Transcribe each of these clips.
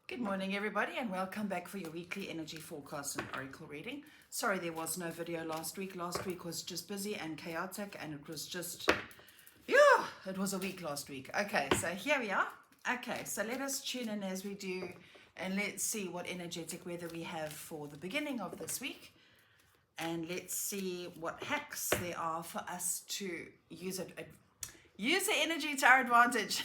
Good morning, everybody, and welcome back for your weekly energy forecast and oracle reading. Sorry there was no video last week. Last week was just busy and chaotic, and it was just, it was a week last week. Okay, so here we are. Okay, so let us tune in as we do, and let's see what energetic weather we have for the beginning of this week. And let's see what hacks there are for us to use the energy to our advantage.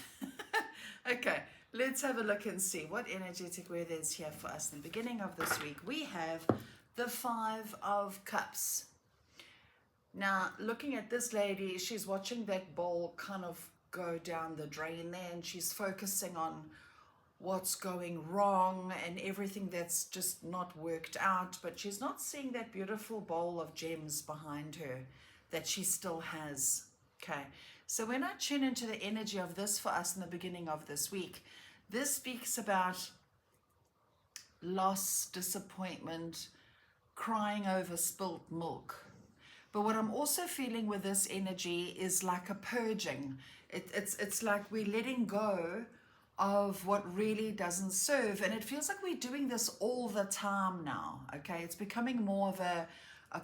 Okay, let's have a look and see what energetic weather is here for us in the beginning of this week. We have the Five of Cups. Now, looking at this lady, she's watching that bowl kind of go down the drain there, and she's focusing on what's going wrong and everything that's just not worked out, but she's not seeing that beautiful bowl of gems behind her that she still has. Okay, so when I tune into the energy of this for us in the beginning of this week, this speaks about loss, disappointment, crying over spilt milk. But what I'm also feeling with this energy is like a purging. It's like we're letting go of what really doesn't serve, and it feels like we're doing this all the time now. Okay, it's becoming more of a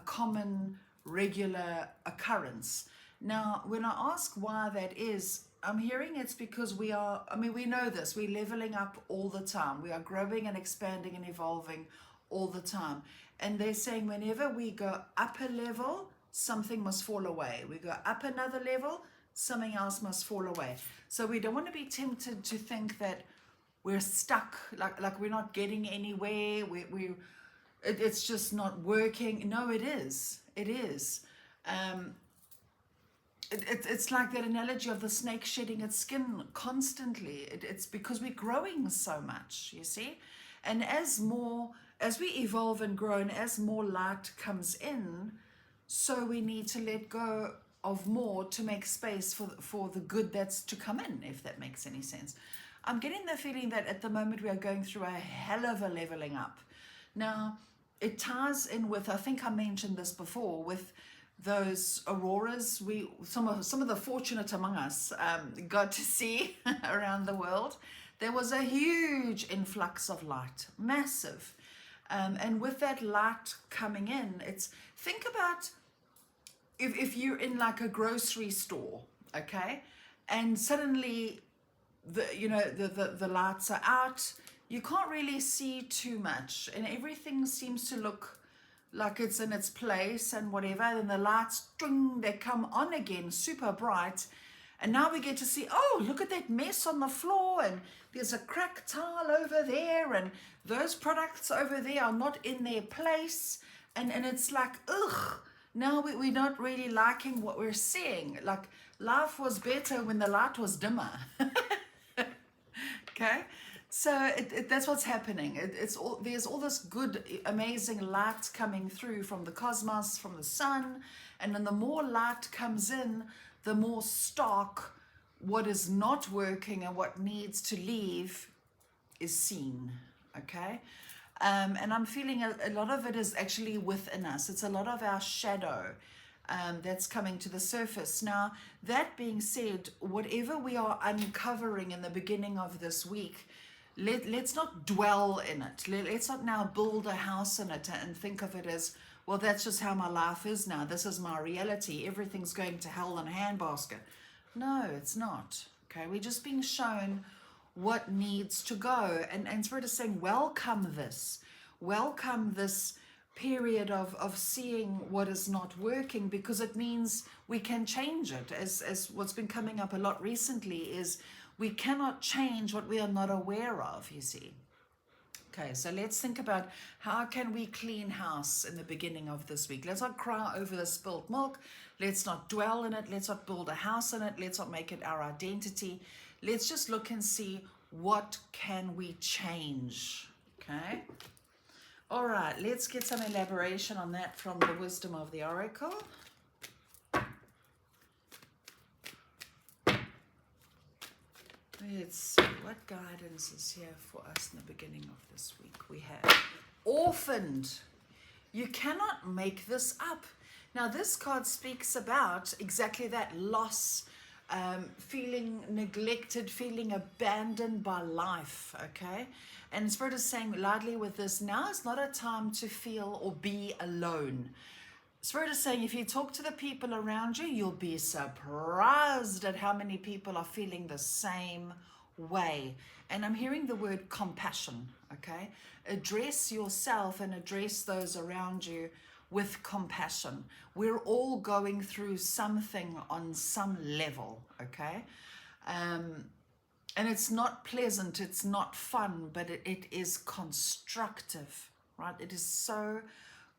common, regular occurrence. Now, when I ask why that is, I'm hearing it's because we know this, we're leveling up all the time. We are growing and expanding and evolving all the time. And they're saying whenever we go up a level, something must fall away. We go up another level, something else must fall away. So we don't want to be tempted to think that we're stuck, like we're not getting anywhere, it's just not working. No, it is. It's like that analogy of the snake shedding its skin constantly. It's because we're growing so much, you see. And as we evolve and grow, and as more light comes in, so we need to let go of more to make space for the good that's to come in, if that makes any sense. I'm getting the feeling that at the moment we are going through a hell of a leveling up. Now, it ties in with, I think I mentioned this before, with those auroras some of the fortunate among us got to see around the world. There was a huge influx of light, massive. And with that light coming in, think about if you're in like a grocery store, okay, and suddenly the lights are out, you can't really see too much, and everything seems to look like it's in its place and whatever. Then the lights, they come on again, super bright, and now we get to see, oh, look at that mess on the floor, and there's a cracked tile over there, and those products over there are not in their place, and it's like, ugh. Now we're not really liking what we're seeing. Like, life was better when the light was dimmer. Okay, so that's what's happening. There's all this good, amazing light coming through from the cosmos, from the sun, and then the more light comes in, the more stark what is not working and what needs to leave is seen. Okay. And I'm feeling a lot of it is actually within us. It's a lot of our shadow that's coming to the surface. Now, that being said, whatever we are uncovering in the beginning of this week, let's not dwell in it. Let's not now build a house in it and think of it as, well, that's just how my life is now. This is my reality. Everything's going to hell in a handbasket. No, it's not. Okay, we're just being shown what needs to go, and Spirit is saying, welcome this period of seeing what is not working, because it means we can change it. As what's been coming up a lot recently is we cannot change what we are not aware of, you see. Okay, so let's think about how can we clean house in the beginning of this week. Let's not cry over the spilt milk. Let's not dwell in it. Let's not build a house in it. Let's not make it our identity. Let's just look and see what can we change. Okay. All right, let's get some elaboration on that from the wisdom of the oracle. Let's see what guidance is here for us in the beginning of this week. We have orphaned. You cannot make this up. Now, this card speaks about exactly that, loss, feeling neglected, feeling abandoned by life, okay? And Spirit is saying loudly with this, now is not a time to feel or be alone. Spirit is saying if you talk to the people around you, you'll be surprised at how many people are feeling the same way. And I'm hearing the word compassion, okay? Address yourself and address those around you with compassion. We're all going through something on some level, okay? And it's not pleasant, it's not fun, but it is constructive, right? It is so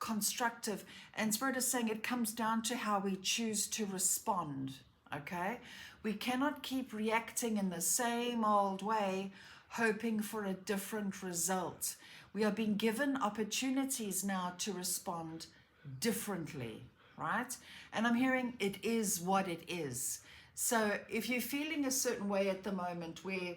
constructive. And Spirit is saying it comes down to how we choose to respond, okay? We cannot keep reacting in the same old way, hoping for a different result. We are being given opportunities now to respond differently, right? And I'm hearing it is what it is. So if you're feeling a certain way at the moment where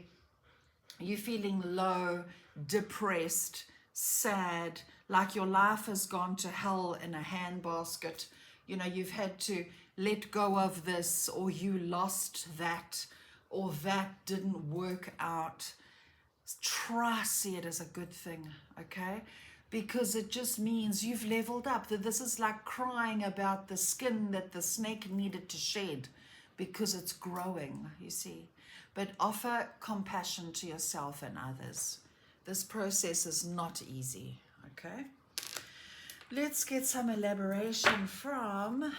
you're feeling low, depressed, sad, like your life has gone to hell in a handbasket, you know, you've had to let go of this, or you lost that, or that didn't work out, try see it as a good thing, okay? Because it just means you've leveled up. That this is like crying about the skin that the snake needed to shed because it's growing, you see. But offer compassion to yourself and others. This process is not easy, okay? Let's get some elaboration from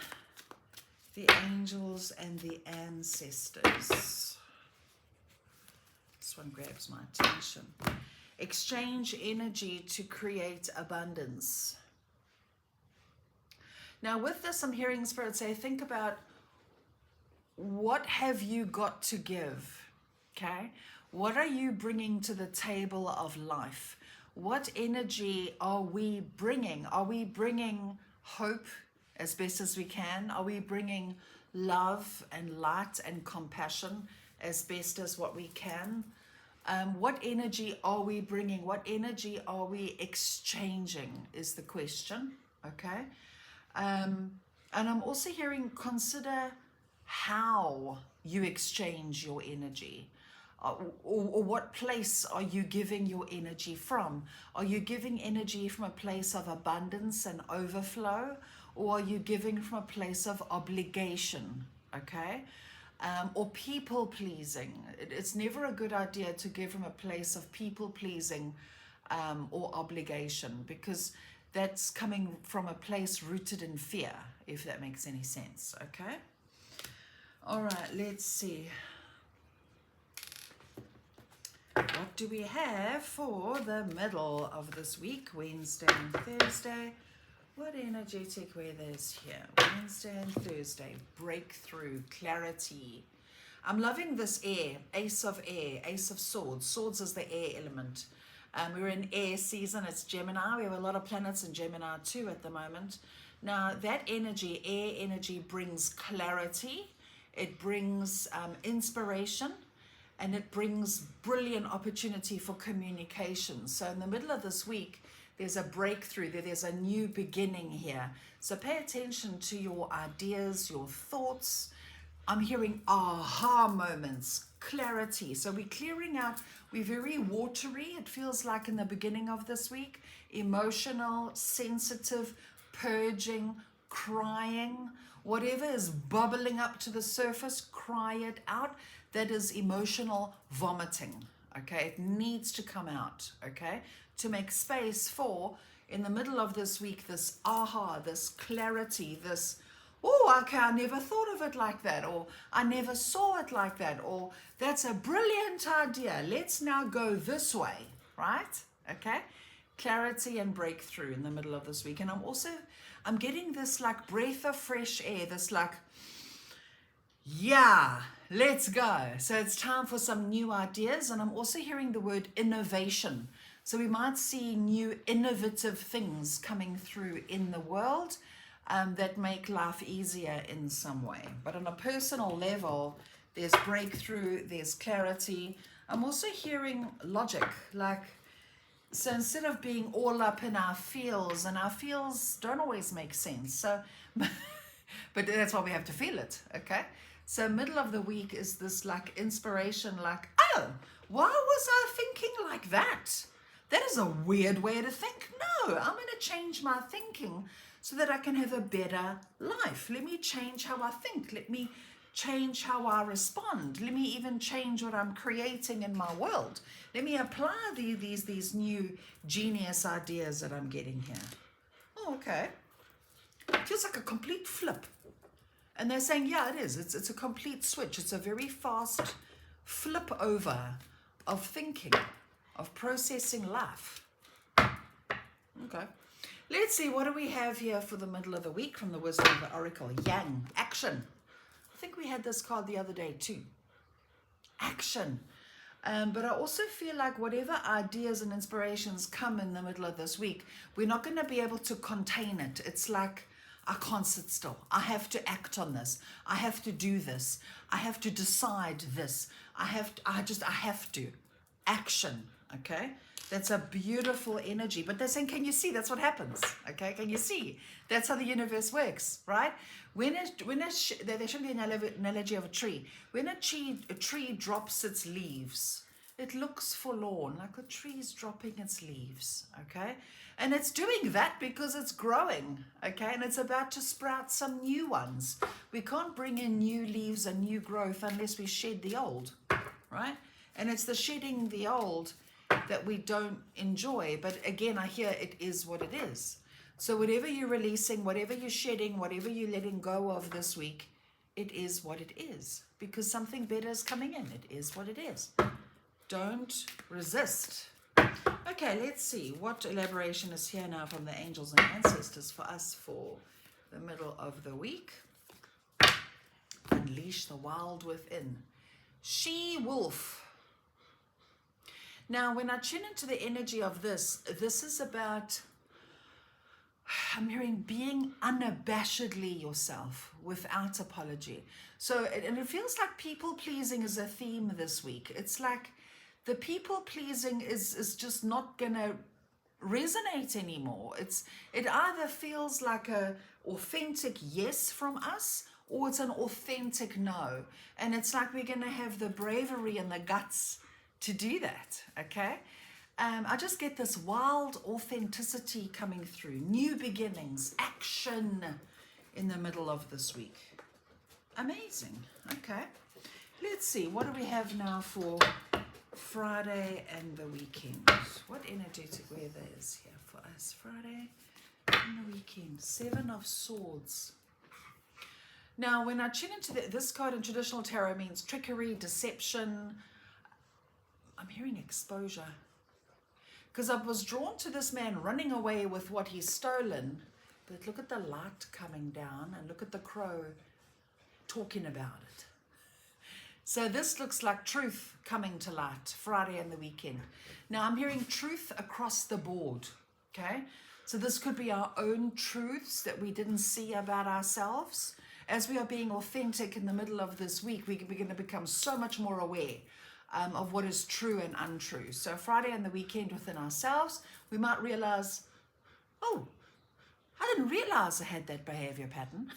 the angels and the ancestors. This one grabs my attention. Exchange energy to create abundance. Now with this, I'm hearing Spirit say, think about what have you got to give, okay? What are you bringing to the table of life? What energy are we bringing? Are we bringing hope as best as we can? Are we bringing love and light and compassion as best as what we can? What energy are we bringing? What energy are we exchanging is the question, okay? And I'm also hearing consider how you exchange your energy. Or what place are you giving your energy from? Are you giving energy from a place of abundance and overflow? Or are you giving from a place of obligation, okay? Or people pleasing? It's never a good idea to give from a place of people pleasing or obligation, because that's coming from a place rooted in fear, if that makes any sense, okay? All right, let's see. What do we have for the middle of this week, Wednesday and Thursday? What energetic weather is here? Wednesday and Thursday, breakthrough, clarity. I'm loving this air, ace of swords. Swords is the air element. We're in air season, it's Gemini. We have a lot of planets in Gemini too at the moment. Now that energy, air energy, brings clarity. It brings inspiration. And it brings brilliant opportunity for communication. So in the middle of this week, there's a breakthrough, there's a new beginning here. So pay attention to your ideas, your thoughts. I'm hearing aha moments, clarity. So we're clearing out, we're very watery, it feels like in the beginning of this week. Emotional, sensitive, purging, crying, whatever is bubbling up to the surface, cry it out. That is emotional vomiting, okay? It needs to come out, okay? To make space for, in the middle of this week, this aha, this clarity, this, oh, okay, I never thought of it like that, or I never saw it like that, or that's a brilliant idea. Let's now go this way, right? Okay? Clarity and breakthrough in the middle of this week. And I'm getting this like breath of fresh air, this like, yeah, let's go. So it's time for some new ideas. And I'm also hearing the word innovation. So we might see new innovative things coming through in the world that make life easier in some way. But on a personal level, there's breakthrough, there's clarity. I'm also hearing logic, like, so instead of being all up in our feels, and our feels don't always make sense. So, but that's why we have to feel it, okay? So middle of the week is this like inspiration, like, oh, why was I thinking like that? That is a weird way to think. No, I'm going to change my thinking so that I can have a better life. Let me change how I think. Let me change how I respond. Let me even change what I'm creating in my world. Let me apply these new genius ideas that I'm getting here. Oh, okay. It feels like a complete flip. And they're saying, yeah, it is. It's a complete switch. It's a very fast flip over of thinking, of processing life. Okay. Let's see, what do we have here for the middle of the week from the Wisdom of the Oracle? Yang, action. I think we had this card the other day too. Action. But I also feel like whatever ideas and inspirations come in the middle of this week, we're not going to be able to contain it. It's like, I can't sit still. I have to act on this. I have to do this. I have to decide this. I have to. Action, okay? That's a beautiful energy. But they're saying, can you see? That's what happens, okay? Can you see? That's how the universe works, right? They show me an analogy of a tree. When a tree drops its leaves, it looks forlorn, like the tree's dropping its leaves, okay? And it's doing that because it's growing, okay? And it's about to sprout some new ones. We can't bring in new leaves and new growth unless we shed the old, right? And it's the shedding the old that we don't enjoy. But again, I hear it is what it is. So whatever you're releasing, whatever you're shedding, whatever you're letting go of this week, it is what it is. Because something better is coming in. It is what it is. Don't resist. Okay, let's see what elaboration is here now from the angels and ancestors for us for the middle of the week. Unleash the wild within. She-wolf. Now, when I tune into the energy of this is about, I'm hearing being unabashedly yourself without apology. So, and it feels like people-pleasing is a theme this week. It's like the people-pleasing is just not going to resonate anymore. It either feels like a authentic yes from us, or it's an authentic no. And it's like we're going to have the bravery and the guts to do that, okay? I just get this wild authenticity coming through. New beginnings, action in the middle of this week. Amazing, okay. Let's see, what do we have now for Friday and the weekend? What energetic weather is here for us? Friday and the weekend. 7 of Swords. Now, when I tune into this card in traditional tarot means trickery, deception. I'm hearing exposure. Because I was drawn to this man running away with what he's stolen. But look at the light coming down and look at the crow talking about it. So this looks like truth coming to light Friday and the weekend. Now I'm hearing truth across the board. Okay. So this could be our own truths that we didn't see about ourselves. As we are being authentic in the middle of this week, we're going to become so much more aware of what is true and untrue. So Friday and the weekend within ourselves, we might realize, oh, I didn't realize I had that behavior pattern.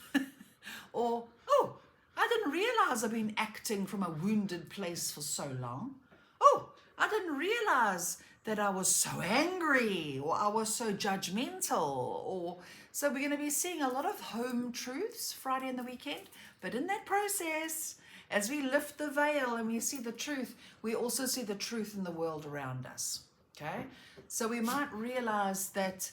Or, oh, I didn't realize I've been acting from a wounded place for so long. Oh, I didn't realize that I was so angry, or I was so judgmental. Or so we're going to be seeing a lot of home truths Friday and the weekend. But in that process, as we lift the veil and we see the truth, we also see the truth in the world around us. Okay? So we might realize that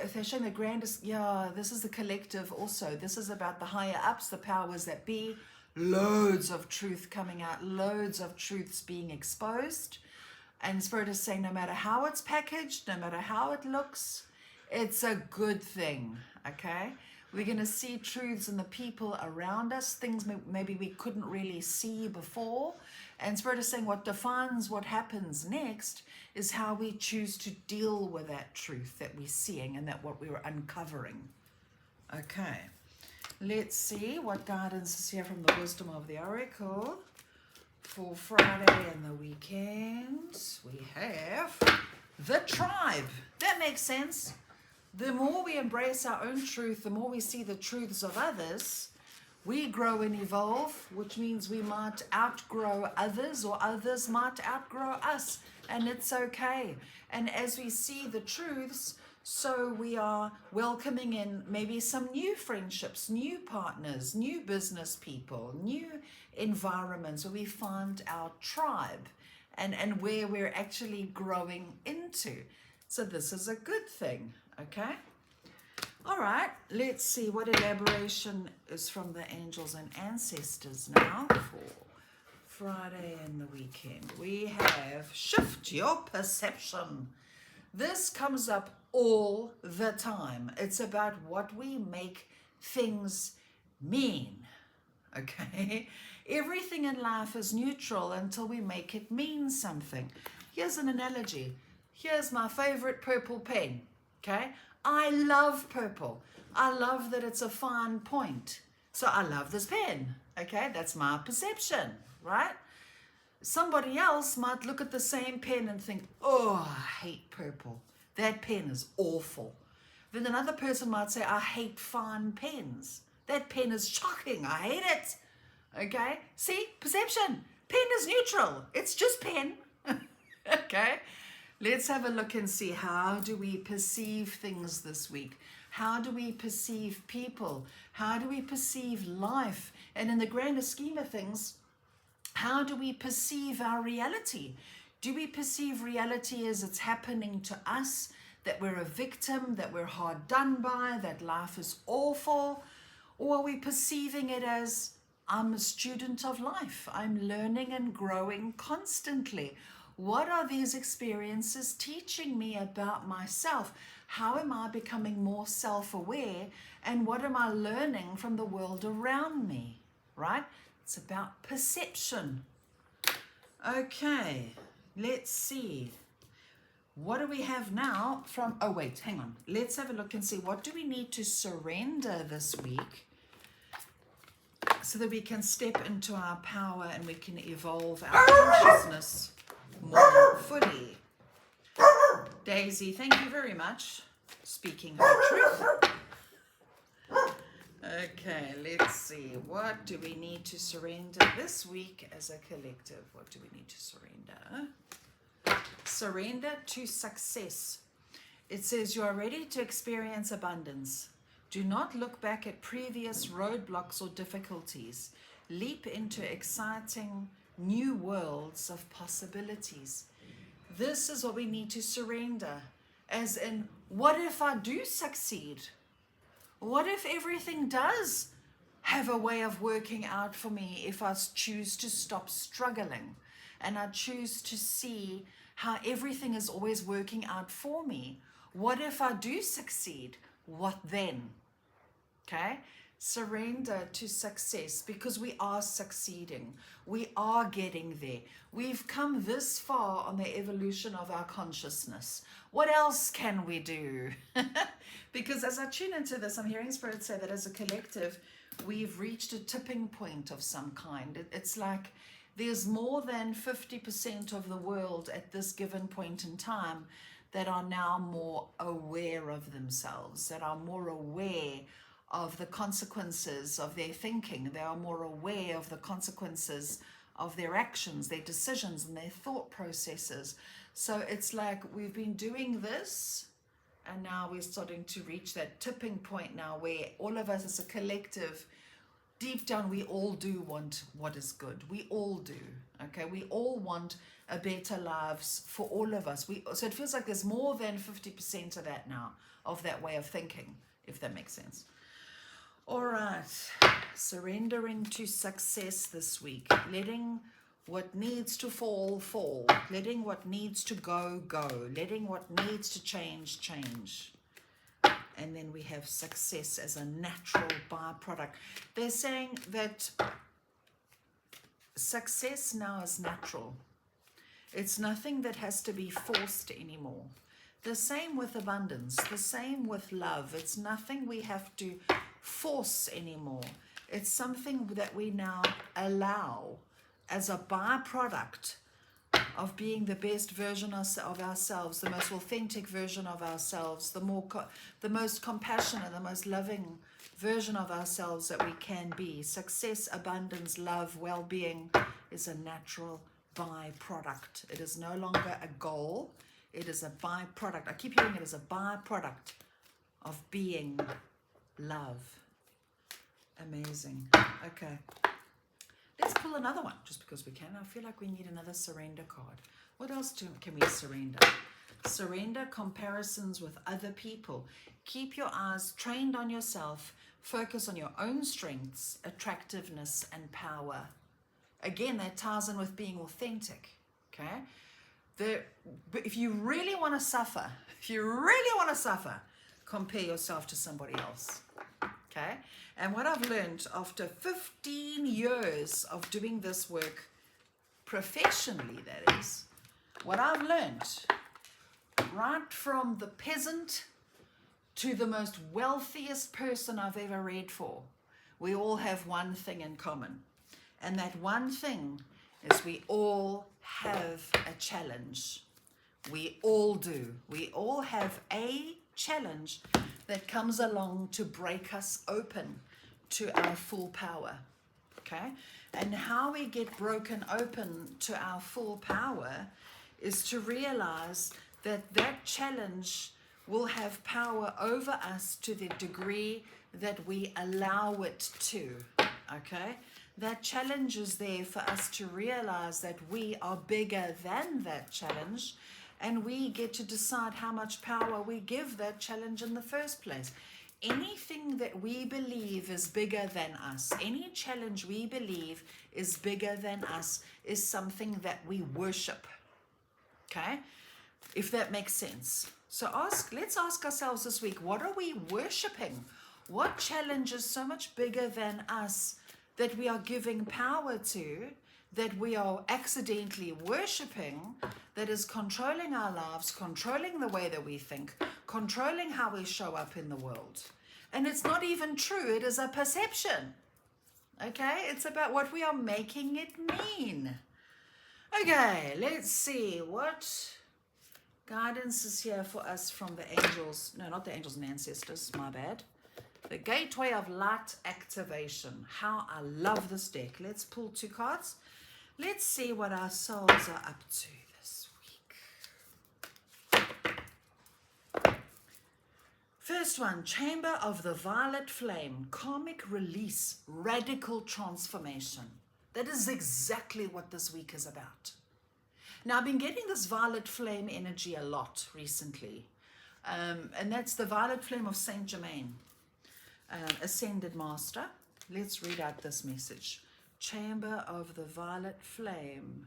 if they're showing the grandest, yeah, this is the collective also. This is about the higher ups, the powers that be. Loads of truth coming out, loads of truths being exposed. And Spirit is saying no matter how it's packaged, no matter how it looks, it's a good thing, okay? We're going to see truths in the people around us, things maybe we couldn't really see before. And Spirit is saying what defines what happens next is how we choose to deal with that truth that we're seeing and that what we're uncovering. Okay, let's see what guidance is here from the Wisdom of the Oracle for Friday and the weekend. We have the tribe. That makes sense. The more we embrace our own truth, the more we see the truths of others, We grow and evolve, which means we might outgrow others or others might outgrow us, and it's okay. And as we see the truths, so we are welcoming in maybe some new friendships, new partners, new business people, new environments where we find our tribe and where we're actually growing into. So this is a good thing, okay? All right, let's see what elaboration is from the angels and ancestors now for Friday and the weekend. We have shift your perception. This comes up all the time. It's about what we make things mean, okay? Everything in life is neutral until we make it mean something. Here's an analogy. Here's my favorite purple pen, okay? I love purple. I love that it's a fine point. So I love this pen, okay? That's my perception, right? Somebody else might look at the same pen and think, oh, I hate purple. That pen is awful. Then another person might say, I hate fine pens. That pen is shocking. I hate it. Okay? See? Perception. Pen is neutral. It's just pen. Okay? Let's have a look and see, how do we perceive things this week? How do we perceive people? How do we perceive life? And in the grander scheme of things, how do we perceive our reality? Do we perceive reality as it's happening to us, that we're a victim, that we're hard done by, that life is awful? Or are we perceiving it as, I'm a student of life, I'm learning and growing constantly? What are these experiences teaching me about myself? How am I becoming more self-aware? And what am I learning from the world around me, right? It's about perception. Okay, let's see. What do we have now from, oh wait, hang on. Let's have a look and see, what do we need to surrender this week so that we can step into our power and we can evolve our consciousness more fully. Daisy, thank you very much. Speaking her truth. Okay, let's see. What do we need to surrender this week as a collective? What do we need to surrender? Surrender to success. It says you are ready to experience abundance. Do not look back at previous roadblocks or difficulties. Leap into exciting new worlds of possibilities. This is what we need to surrender. As in, what if I do succeed? What if everything does have a way of working out for me if I choose to stop struggling and I choose to see how everything is always working out for me? What if I do succeed? What then? Okay? Surrender to success, because we are succeeding. We are getting there. We've come this far on the evolution of our consciousness. What else can we do? Because as I tune into this, I'm hearing Spirit say that as a collective, we've reached a tipping point of some kind. It's like there's more than 50% of the world at this given point in time that are now more aware of themselves, that are more aware of the consequences of their thinking. They are more aware of the consequences of their actions, their decisions, and their thought processes. So it's like we've been doing this, and now we're starting to reach that tipping point now where all of us as a collective, deep down, we all do want what is good. We all do, okay? We all want a better lives for all of us. So it feels like there's more than 50% of that now, of that way of thinking, if that makes sense. All right, surrendering to success this week, letting what needs to fall, fall, letting what needs to go, go, letting what needs to change, change. And then we have success as a natural byproduct. They're saying that success now is natural. It's nothing that has to be forced anymore. The same with abundance, the same with love. It's nothing we have to force anymore. It's something that we now allow as a byproduct of being the best version of ourselves, the most authentic version of ourselves, the most compassionate and the most loving version of ourselves that we can be. Success, abundance, love, well-being is a natural byproduct. It is no longer a goal. It is a byproduct. I keep hearing it as a byproduct of being love. Amazing. Okay. Let's pull another one just because we can. I feel like we need another surrender card. What else can we surrender? Surrender comparisons with other people. Keep your eyes trained on yourself. Focus on your own strengths, attractiveness, and power. Again, that ties in with being authentic. Okay? If you really want to suffer, compare yourself to somebody else. Okay? And what I've learned after 15 years of doing this work professionally, that is, what I've learned, right from the peasant to the most wealthiest person I've ever read for, we all have one thing in common. And that one thing is we all have a challenge. We all do. We all have a challenge that comes along to break us open to our full power. Okay? And how we get broken open to our full power is to realize that that challenge will have power over us to the degree that we allow it to. Okay? That challenge is there for us to realize that we are bigger than that challenge, and we get to decide how much power we give that challenge in the first place. Anything that we believe is bigger than us, any challenge we believe is bigger than us, is something that we worship. Okay? If that makes sense. So let's ask ourselves this week, what are we worshiping? What challenge is so much bigger than us that we are giving power to, that we are accidentally worshiping, that is controlling our lives, controlling the way that we think, controlling how we show up in the world? And it's not even true. It is a perception. Okay? It's about what we are making it mean. Okay, let's see what guidance is here for us from the angels. No, not the angels and ancestors. My bad. The Gateway of Light Activation. How I love this deck. Let's pull 2 cards. Let's see what our souls are up to this week. First one, Chamber of the Violet Flame. Karmic release, radical transformation. That is exactly what this week is about. Now, I've been getting this violet flame energy a lot recently. And that's the violet flame of Saint Germain. Ascended Master. Let's read out this message. Chamber of the Violet Flame.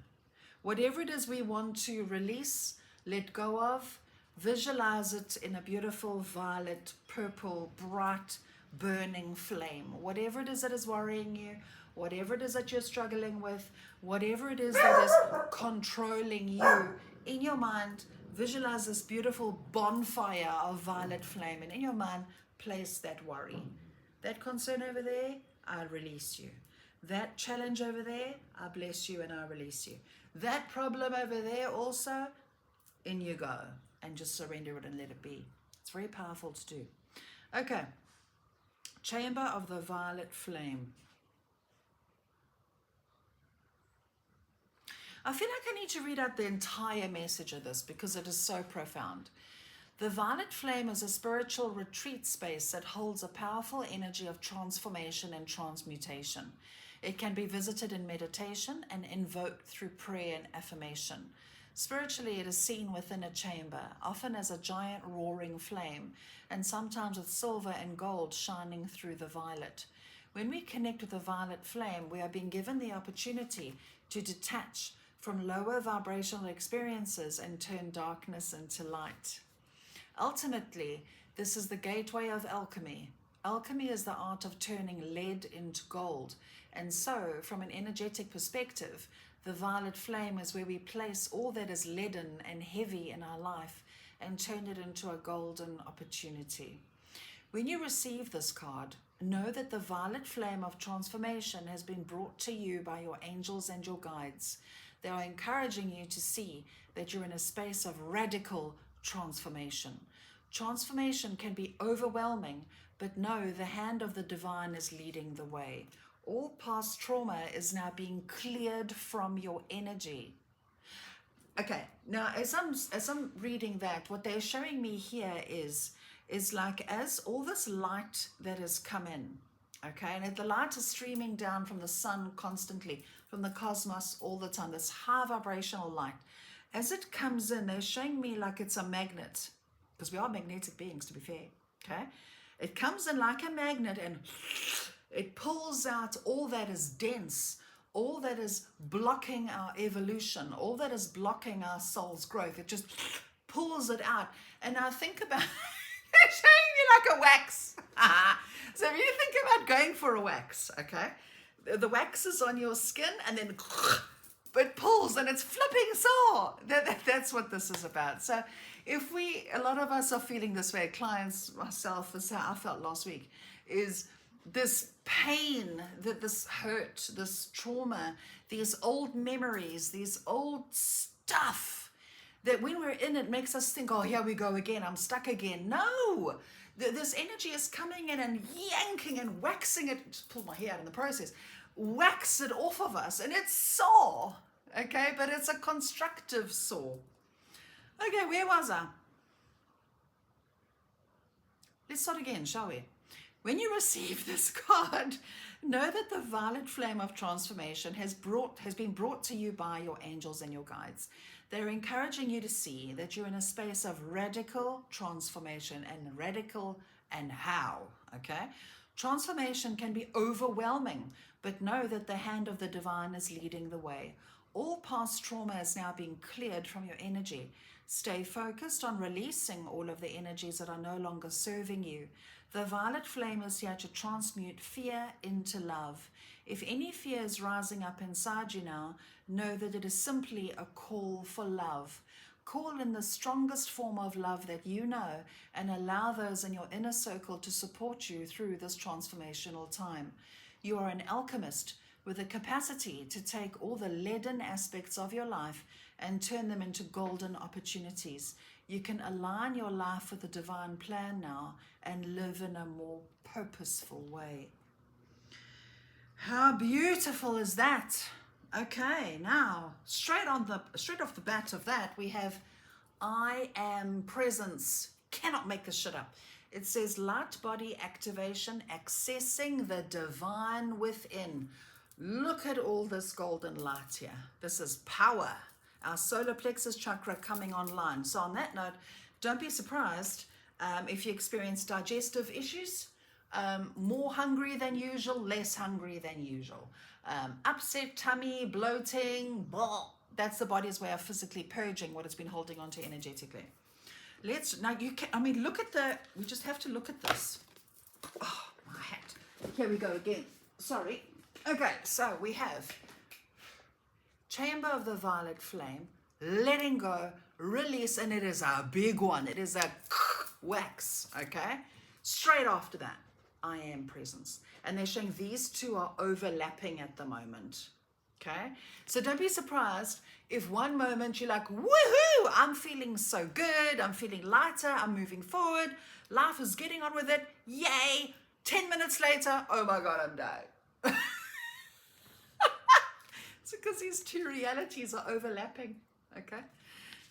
Whatever it is we want to release, let go of, visualize it in a beautiful violet, purple, bright, burning flame. Whatever it is that is worrying you, whatever it is that you're struggling with, whatever it is that is controlling you, in your mind, visualize this beautiful bonfire of violet flame, and in your mind, place that worry. That concern over there, I release you. That challenge over there, I bless you and I release you. That problem over there also, in you go. And just surrender it and let it be. It's very powerful to do. Okay. Chamber of the Violet Flame. I feel like I need to read out the entire message of this because it is so profound. The Violet Flame is a spiritual retreat space that holds a powerful energy of transformation and transmutation. It can be visited in meditation and invoked through prayer and affirmation. Spiritually, it is seen within a chamber, often as a giant roaring flame, and sometimes with silver and gold shining through the violet. When we connect with the violet flame, we are being given the opportunity to detach from lower vibrational experiences and turn darkness into light. Ultimately, this is the gateway of alchemy. Alchemy is the art of turning lead into gold. And so, from an energetic perspective, the violet flame is where we place all that is leaden and heavy in our life and turn it into a golden opportunity. When you receive this card, know that the violet flame of transformation has been brought to you by your angels and your guides. They are encouraging you to see that you're in a space of radical transformation. Transformation can be overwhelming, but know the hand of the divine is leading the way. All past trauma is now being cleared from your energy. Okay, now as I'm reading that, what they're showing me here is like as all this light that has come in, okay, and the light is streaming down from the sun constantly, from the cosmos all the time, this high vibrational light. As it comes in, they're showing me like it's a magnet, because we are magnetic beings, to be fair, okay? It comes in like a magnet and it pulls out all that is dense, all that is blocking our evolution, all that is blocking our soul's growth. It just pulls it out. And now think about, they're showing me like a wax. So if you think about going for a wax, okay, the wax is on your skin and then it pulls and it's flipping sore. That's what this is about. So if a lot of us are feeling this way, clients, myself, this is how I felt last week, is this pain, this hurt, this trauma, these old memories, these old stuff that when we're in it makes us think, oh, here we go again, I'm stuck again. No, this energy is coming in and yanking and waxing it, just pull my hair out in the process, wax it off of us, and it's sore, okay, but it's a constructive sore. Okay, where was I? Let's start again, shall we? When you receive this card, know that the violet flame of transformation has been brought to you by your angels and your guides. They're encouraging you to see that you're in a space of radical transformation, and radical and how, okay? Transformation can be overwhelming, but know that the hand of the divine is leading the way. All past trauma is now being cleared from your energy. Stay focused on releasing all of the energies that are no longer serving you. The violet flame is here to transmute fear into love. If any fear is rising up inside you now, know that it is simply a call for love. Call in the strongest form of love that you know and allow those in your inner circle to support you through this transformational time. You are an alchemist with the capacity to take all the leaden aspects of your life and turn them into golden opportunities. You can align your life with the divine plan now and live in a more purposeful way. How beautiful is that? Okay, now straight off the bat of that, we have I am presence. Cannot make this shit up. It says light body activation, accessing the divine within. Look at all this golden light here. This is power. Our solar plexus chakra coming online. So on that note, don't be surprised if you experience digestive issues, more hungry than usual, less hungry than usual. Upset tummy, bloating, blah. That's the body's way of physically purging what it's been holding on to energetically. Look at we just have to look at this. Oh, my hat. Here we go again. Sorry. Okay, so we have Chamber of the Violet Flame, letting go, release, and it is a big one. It is a wax, okay? Straight after that, I am presence. And they're showing these two are overlapping at the moment, okay? So don't be surprised if one moment you're like, woohoo, I'm feeling so good, I'm feeling lighter, I'm moving forward, life is getting on with it, yay. 10 minutes later, oh my God, I'm dying. Because these two realities are overlapping, okay?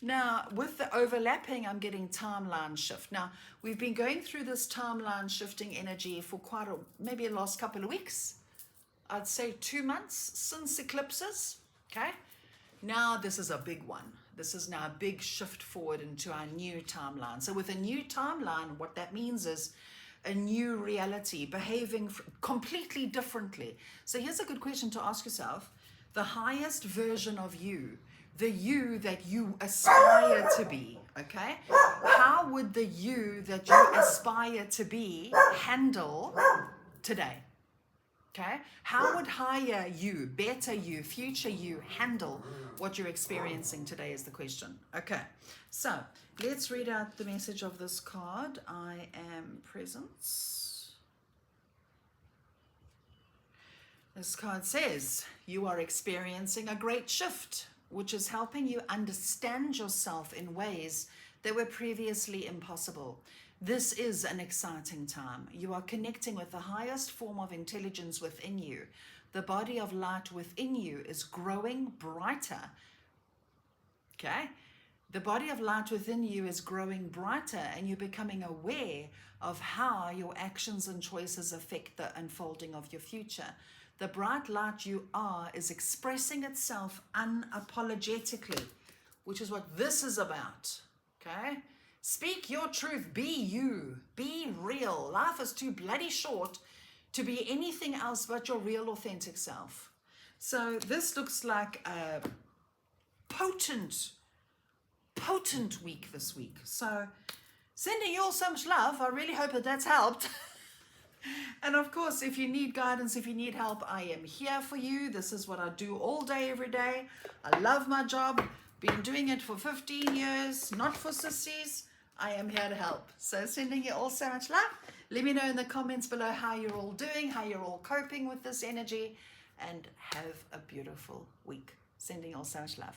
Now, with the overlapping, I'm getting timeline shift. Now, we've been going through this timeline shifting energy for maybe the last couple of weeks. I'd say 2 months since eclipses, okay? Now, this is a big one. This is now a big shift forward into our new timeline. So with a new timeline, what that means is a new reality, behaving completely differently. So here's a good question to ask yourself. The highest version of you, the you that you aspire to be, okay? How would the you that you aspire to be handle today, okay? How would higher you, better you, future you handle what you're experiencing today is the question. Okay, so let's read out the message of this card. I am presence. This card says, you are experiencing a great shift. which is helping you understand yourself in ways that were previously impossible. This is an exciting time. You are connecting with the highest form of intelligence within you. The body of light within you is growing brighter. Okay? The body of light within you is growing brighter, and you're becoming aware of how your actions and choices affect the unfolding of your future. The bright light you are is expressing itself unapologetically, which is what this is about. Okay? Speak your truth. Be you. Be real. Life is too bloody short to be anything else but your real, authentic self. So this looks like a potent week this week. So sending you all so much love. I really hope that that's helped. And of course, if you need guidance, if you need help, I am here for you. This is what I do all day, every day. I love my job. Been doing it for 15 years, not for sissies. I am here to help. So sending you all so much love. Let me know in the comments below how you're all doing, how you're all coping with this energy, and have a beautiful week. Sending you all so much love.